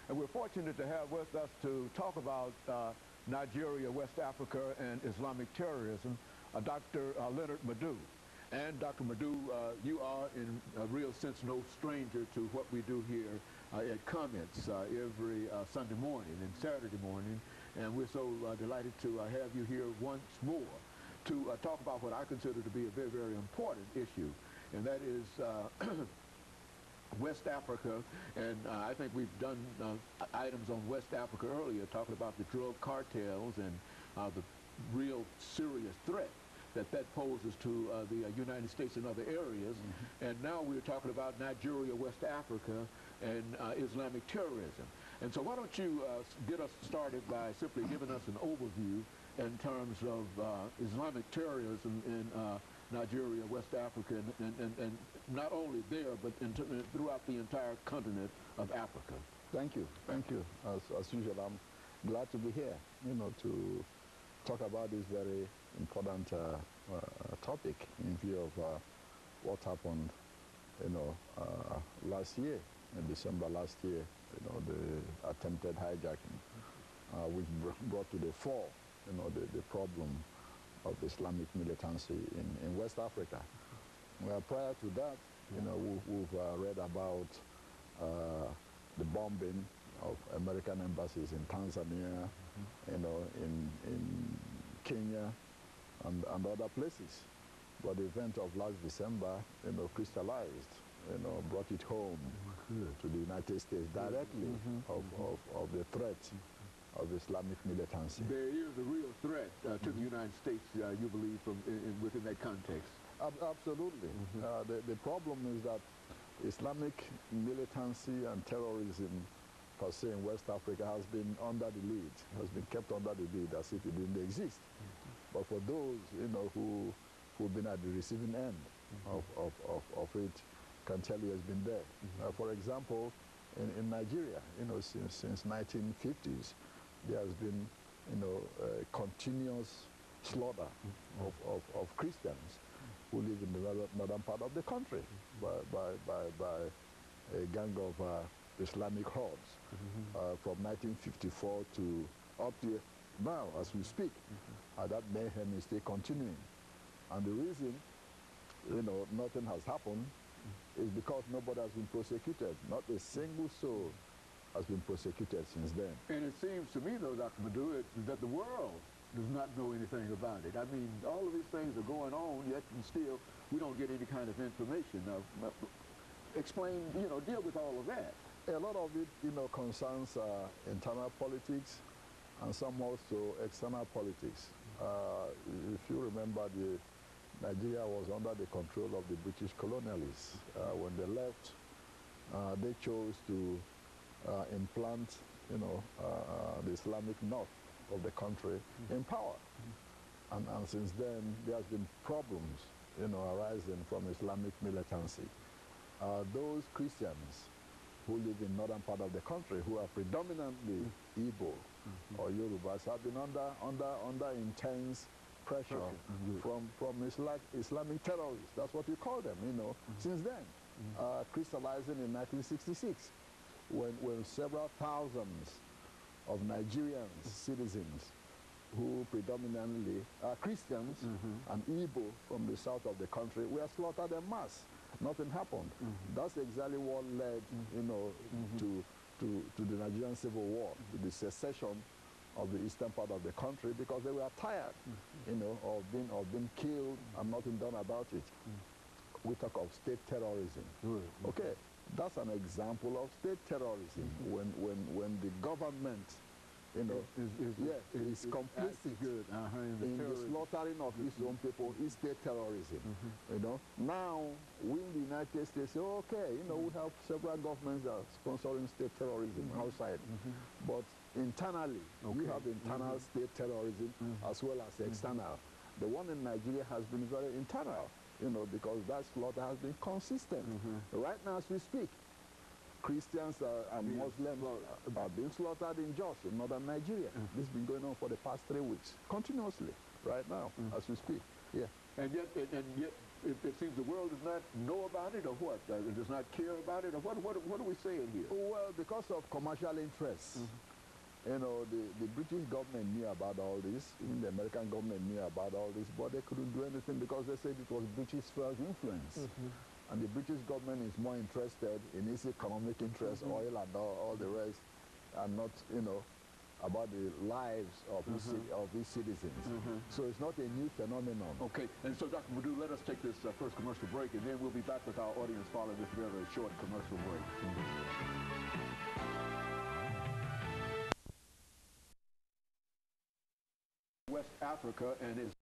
And we're fortunate to have with us to talk about Nigeria, West Africa, and Islamic terrorism, Dr. LMadu. And Dr. Madu, you are in a real sense no stranger to what we do here at Comments every Sunday morning and Saturday morning. And we're so delighted to have you here once more to talk about what I consider to be a very, very important issue. And that is West Africa, and I think we've done items on West Africa earlier, talking about the drug cartels and the real serious threat that poses to the United States and other areas. And now we're talking about Nigeria, West Africa, and Islamic terrorism. And so why don't you get us started by simply giving us an overview in terms of Islamic terrorism in Nigeria, West Africa, and not only there, but throughout the entire continent of Africa. Thank you. Thank you. As usual, I'm glad to be here, to talk about this very important topic in view of what happened, last year, in December last year, the attempted hijacking, which brought to the fore, the problem of Islamic militancy in West Africa. Well, prior to that, we've read about the bombing of American embassies in Tanzania, in Kenya, and other places. But the event of last December, crystallized, brought it home to the United States directly of the threat of Islamic militancy. There is a real threat to the United States, you believe, within that context. Absolutely. The problem is that Islamic militancy and terrorism per se in West Africa has been under the lid, has been kept under the lid as if it didn't exist. But for those, who've been at the receiving end of it, can tell you it's been there. For example, in Nigeria, since 1950s, there has been, continuous slaughter of Christians who live in the northern part of the country by a gang of Islamic hordes from 1954 to up to now, as we speak. That mayhem is still continuing. And the reason, nothing has happened is because nobody has been prosecuted. Not a single soul has been prosecuted since then. And it seems to me, though, Dr. Madu, that the world does not know anything about it. I mean, all of these things are going on, yet and still we don't get any kind of information. Explain, deal with all of that. A lot of it, concerns internal politics and some also external politics. If you remember, Nigeria was under the control of the British colonialists. When they left, they chose to implant, the Islamic north of the country in power. And since then, there has been problems, arising from Islamic militancy. Those Christians who live in northern part of the country, who are predominantly Igbo or Yorubas, have been under intense pressure from Islamic terrorists. That's what we call them, since then. Crystallizing in 1966, when several thousands of Nigerian citizens who predominantly are Christians and Igbo from the south of the country were slaughtered en masse. Nothing happened. That's exactly what led, to the Nigerian Civil War, to the secession of the eastern part of the country, because they were tired, of being killed and nothing done about it. We talk of state terrorism. Okay, that's an example of state terrorism. When the government, is complicit in the slaughtering of its own people, is state terrorism. Now we in the United States say, okay, we have several governments that are sponsoring state terrorism outside, but internally, we have internal state terrorism as well as external. The one in Nigeria has been very internal, because that slaughter has been consistent. Right now, as we speak, Christians and Muslims are being slaughtered in Jos, in northern Nigeria. This has been going on for the past 3 weeks, continuously, right now, as we speak. Yeah. And yet it seems the world does not know about it, or what? It does not care about it, or what are we saying here? Well, because of commercial interests. You know, the British government knew about all this, even the American government knew about all this, but they couldn't do anything because they said it was British sphere of influence. And the British government is more interested in its economic interests, oil and all the rest, and not, you know, about the lives of its citizens. So it's not a new phenomenon. Okay, and so Dr. Madu, let us take this first commercial break, and then we'll be back with our audience following this very short commercial break. West Africa and its